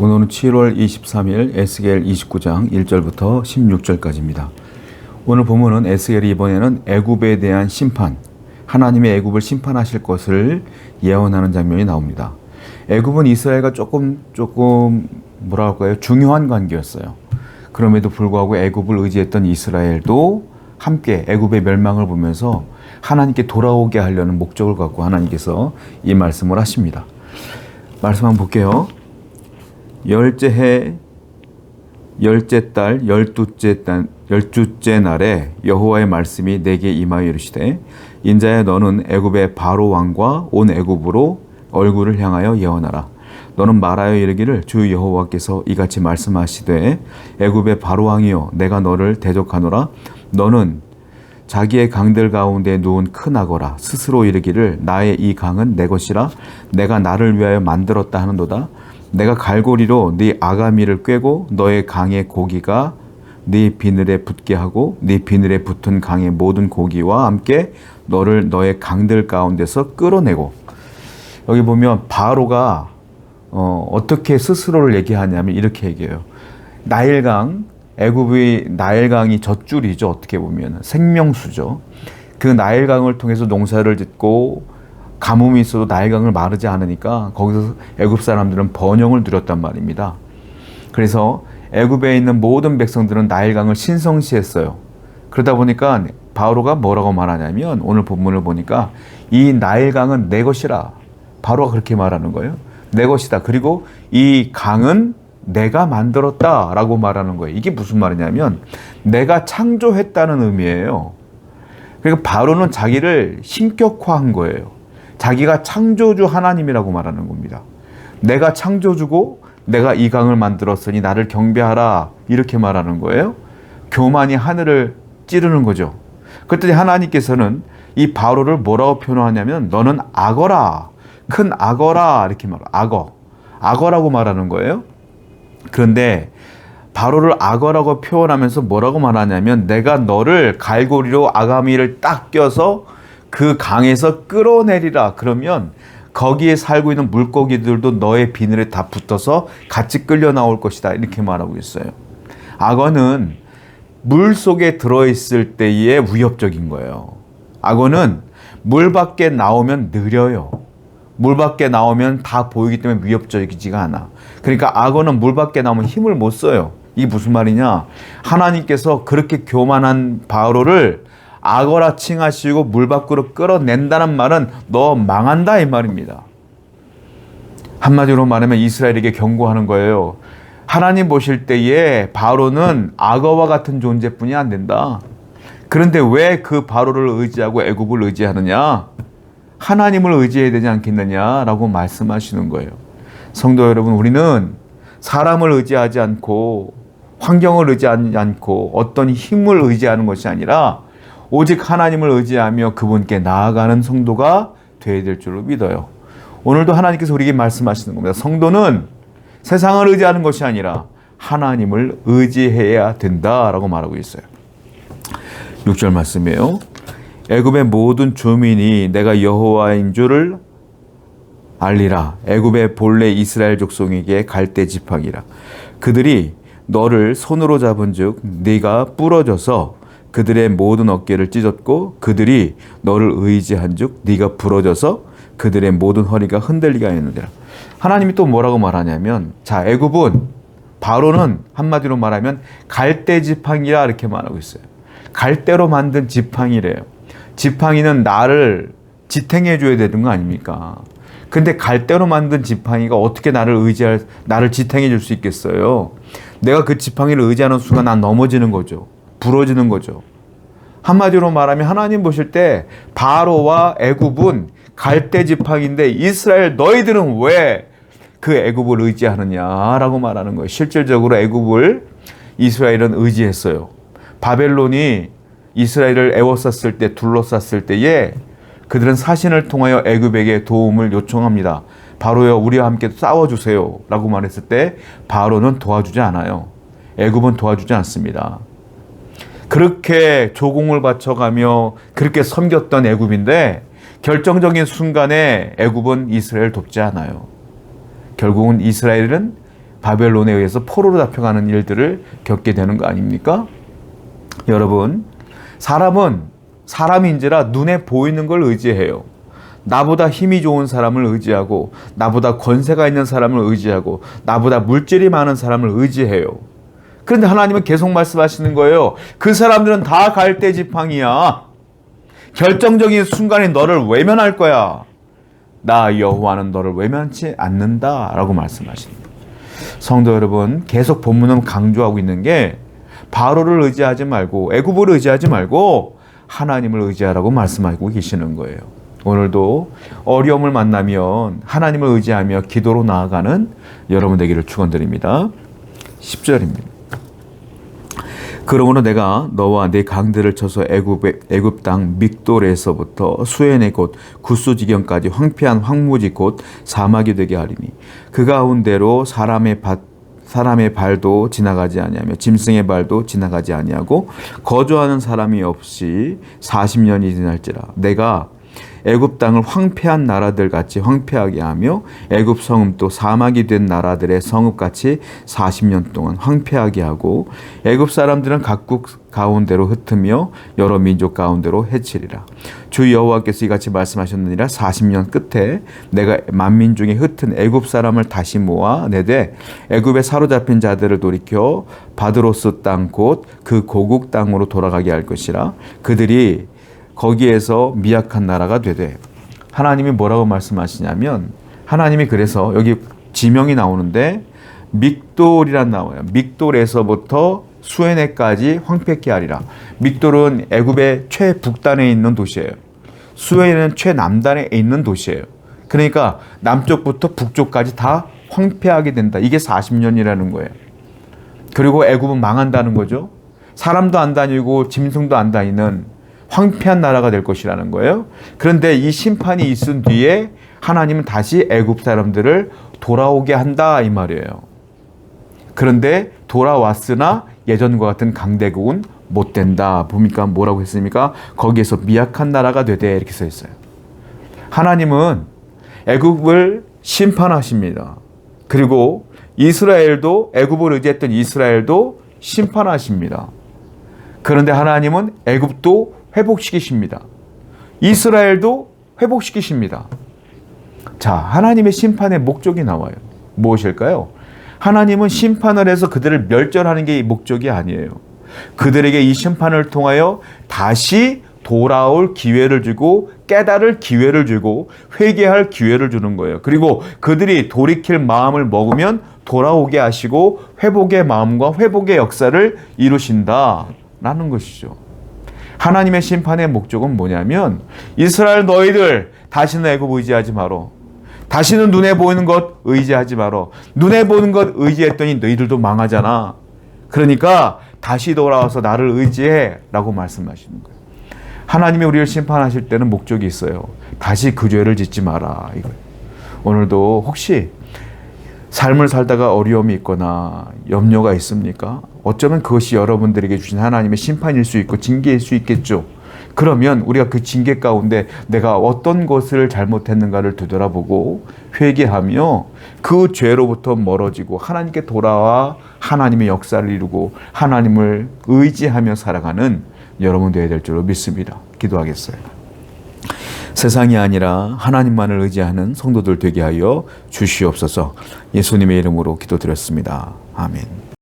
오늘은 7월 23일 에스겔 29장 1절부터 16절까지입니다. 오늘 본문은 에스겔이 이번에는 애굽에 대한 심판, 하나님의 애굽을 심판하실 것을 예언하는 장면이 나옵니다. 애굽은 이스라엘과 조금 중요한 관계였어요. 그럼에도 불구하고 애굽을 의지했던 이스라엘도 함께 애굽의 멸망을 보면서 하나님께 돌아오게 하려는 목적을 갖고 하나님께서 이 말씀을 하십니다. 말씀 한번 볼게요. 열째 해, 열째 달, 열두째 날에 여호와의 말씀이 내게 임하여 이르시되, 인자야, 너는 애굽의 바로 왕과 온 애굽으로 얼굴을 향하여 예언하라. 너는 말하여 이르기를, 주 여호와께서 이같이 말씀하시되, 애굽의 바로 왕이여, 내가 너를 대적하노라. 너는 자기의 강들 가운데 누운 큰 악어라. 스스로 이르기를, 나의 이 강은 내 것이라. 내가 나를 위하여 만들었다 하는도다. 내가 갈고리로 네 아가미를 꿰고 너의 강의 고기가 네 비늘에 붙게 하고 네 비늘에 붙은 강의 모든 고기와 함께 너를 너의 강들 가운데서 끌어내고. 여기 보면 바로가 어떻게 스스로를 얘기하냐면 이렇게 얘기해요. 나일강, 애굽의 나일강이 젖줄이죠. 어떻게 보면 생명수죠. 그 나일강을 통해서 농사를 짓고 가뭄이 있어도 나일강을 마르지 않으니까 거기서 애굽 사람들은 번영을 누렸단 말입니다. 그래서 애굽에 있는 모든 백성들은 나일강을 신성시했어요. 그러다 보니까 바로가 뭐라고 말하냐면, 오늘 본문을 보니까 이 나일강은 내 것이라. 바로가 그렇게 말하는 거예요. 내 것이다. 그리고 이 강은 내가 만들었다 라고 말하는 거예요. 이게 무슨 말이냐면 내가 창조했다는 의미예요. 그러니까 바로는 자기를 신격화한 거예요. 자기가 창조주 하나님이라고 말하는 겁니다. 내가 창조주고 내가 이 강을 만들었으니 나를 경배하라, 이렇게 말하는 거예요. 교만이 하늘을 찌르는 거죠. 그랬더니 하나님께서는 이 바로를 뭐라고 표현하냐면, 너는 악어라, 큰 악어라, 이렇게 말해요. 악어라고 말하는 거예요. 그런데 바로를 악어라고 표현하면서 뭐라고 말하냐면, 내가 너를 갈고리로 아가미를 딱 껴서 그 강에서 끌어내리라. 그러면 거기에 살고 있는 물고기들도 너의 비늘에 다 붙어서 같이 끌려 나올 것이다, 이렇게 말하고 있어요. 악어는 물 속에 들어있을 때의 위협적인 거예요. 악어는 물 밖에 나오면 느려요. 물 밖에 나오면 다 보이기 때문에 위협적이지가 않아. 그러니까 악어는 물 밖에 나오면 힘을 못 써요. 이게 무슨 말이냐? 하나님께서 그렇게 교만한 바로를 악어라 칭하시고 물 밖으로 끌어낸다는 말은 너 망한다, 이 말입니다. 한마디로 말하면 이스라엘에게 경고하는 거예요. 하나님 보실 때에 바로는 악어와 같은 존재뿐이 안 된다. 그런데 왜 그 바로를 의지하고 애굽을 의지하느냐? 하나님을 의지해야 되지 않겠느냐라고 말씀하시는 거예요. 성도 여러분, 우리는 사람을 의지하지 않고 환경을 의지하지 않고 어떤 힘을 의지하는 것이 아니라 오직 하나님을 의지하며 그분께 나아가는 성도가 되어야 될 줄로 믿어요. 오늘도 하나님께서 우리에게 말씀하시는 겁니다. 성도는 세상을 의지하는 것이 아니라 하나님을 의지해야 된다라고 말하고 있어요. 6절 말씀이에요. 애굽의 모든 주민이 내가 여호와인 줄을 알리라. 애굽의 본래 이스라엘 족속에게 갈대 지팡이라. 그들이 너를 손으로 잡은즉 네가 부러져서 그들의 모든 어깨를 찢었고, 그들이 너를 의지한즉 네가 부러져서 그들의 모든 허리가 흔들리게 하였느니라. 하나님이 또 뭐라고 말하냐면, 자, 애굽은, 바로는 한마디로 말하면 갈대 지팡이라, 이렇게 말하고 있어요. 갈대로 만든 지팡이래요. 지팡이는 나를 지탱해 줘야 되는 거 아닙니까? 근데 갈대로 만든 지팡이가 어떻게 나를 지탱해 줄 수 있겠어요? 내가 그 지팡이를 의지하는 순간 난 넘어지는 거죠. 부러지는 거죠. 한마디로 말하면 하나님 보실 때 바로와 애굽은 갈대 지팡이인데, 이스라엘 너희들은 왜 그 애굽을 의지하느냐라고 말하는 거예요. 실질적으로 애굽을 이스라엘은 의지했어요. 바벨론이 이스라엘을 애워쌌을 때, 둘러쌌을 때에 그들은 사신을 통하여 애굽에게 도움을 요청합니다. 바로여, 우리와 함께 싸워주세요 라고 말했을 때 바로는 도와주지 않아요. 애굽은 도와주지 않습니다. 그렇게 조공을 바쳐가며 그렇게 섬겼던 애굽인데 결정적인 순간에 애굽은 이스라엘을 돕지 않아요. 결국은 이스라엘은 바벨론에 의해서 포로로 잡혀가는 일들을 겪게 되는 거 아닙니까? 여러분, 사람인지라 눈에 보이는 걸 의지해요. 나보다 힘이 좋은 사람을 의지하고, 나보다 권세가 있는 사람을 의지하고, 나보다 물질이 많은 사람을 의지해요. 그런데 하나님은 계속 말씀하시는 거예요. 그 사람들은 다 갈대 지팡이야. 결정적인 순간에 너를 외면할 거야. 나 여호와는 너를 외면치 않는다 라고 말씀하십니다. 성도 여러분, 계속 본문은 강조하고 있는 게 바로를 의지하지 말고 애굽을 의지하지 말고 하나님을 의지하라고 말씀하고 계시는 거예요. 오늘도 어려움을 만나면 하나님을 의지하며 기도로 나아가는 여러분 되기를 축원드립니다. 10절입니다. 그러므로 내가 너와 네 강들을 쳐서 애굽 땅 믹돌에서부터 수엔의 곧 구스 지경까지 황폐한 황무지 곧 사막이 되게 하리니 그 가운데로 사람의 발도 지나가지 아니하며 짐승의 발도 지나가지 아니하고 거주하는 사람이 없이 40년이 지날지라. 내가 애굽 땅을 황폐한 나라들 같이 황폐하게 하며 애굽 성읍도 사막이 된 나라들의 성읍 같이 40년 동안 황폐하게 하고 애굽 사람들은 각국 가운데로 흩으며 여러 민족 가운데로 해치리라. 주 여호와께서 이같이 말씀하셨느니라. 40년 끝에 내가 만민 중에 흩은 애굽 사람을 다시 모아내되 애굽에 사로잡힌 자들을 돌이켜 바드로스 땅 곧 그 고국 땅으로 돌아가게 할 것이라. 그들이 거기에서 미약한 나라가 되되. 하나님이 뭐라고 말씀하시냐면, 하나님이 그래서 여기 지명이 나오는데 믹돌이란 나와요. 믹돌에서부터 수에네까지 황폐케 하리라. 믹돌은 애굽의 최북단에 있는 도시예요. 수에네는 최남단에 있는 도시예요. 그러니까 남쪽부터 북쪽까지 다 황폐하게 된다. 이게 40년이라는 거예요. 그리고 애굽은 망한다는 거죠. 사람도 안 다니고 짐승도 안 다니는 황폐한 나라가 될 것이라는 거예요. 그런데 이 심판이 있은 뒤에 하나님은 다시 애굽 사람들을 돌아오게 한다 이 말이에요. 그런데 돌아왔으나 예전과 같은 강대국은 못 된다. 보니까 뭐라고 했습니까? 거기에서 미약한 나라가 되되 이렇게 써 있어요. 하나님은 애굽을 심판하십니다. 그리고 이스라엘도, 애굽을 의지했던 이스라엘도 심판하십니다. 그런데 하나님은 애굽도 회복시키십니다. 이스라엘도 회복시키십니다. 자, 하나님의 심판의 목적이 나와요. 무엇일까요? 하나님은 심판을 해서 그들을 멸절하는 게 목적이 아니에요. 그들에게 이 심판을 통하여 다시 돌아올 기회를 주고 깨달을 기회를 주고 회개할 기회를 주는 거예요. 그리고 그들이 돌이킬 마음을 먹으면 돌아오게 하시고 회복의 마음과 회복의 역사를 이루신다라는 것이죠. 하나님의 심판의 목적은 뭐냐면, 이스라엘 너희들 다시는 애굽 의지하지 마라. 다시는 눈에 보이는 것 의지하지 마라. 눈에 보이는 것 의지했더니 너희들도 망하잖아. 그러니까 다시 돌아와서 나를 의지해 라고 말씀하시는 거예요. 하나님이 우리를 심판하실 때는 목적이 있어요. 다시 그 죄를 짓지 마라 이거예요. 오늘도 혹시 삶을 살다가 어려움이 있거나 염려가 있습니까? 어쩌면 그것이 여러분들에게 주신 하나님의 심판일 수 있고 징계일 수 있겠죠. 그러면 우리가 그 징계 가운데 내가 어떤 것을 잘못했는가를 되돌아보고 회개하며 그 죄로부터 멀어지고 하나님께 돌아와 하나님의 역사를 이루고 하나님을 의지하며 살아가는 여러분 되어야 될 줄로 믿습니다. 기도하겠어요. 세상이 아니라 하나님만을 의지하는 성도들 되게 하여 주시옵소서. 예수님의 이름으로 기도드렸습니다. 아멘.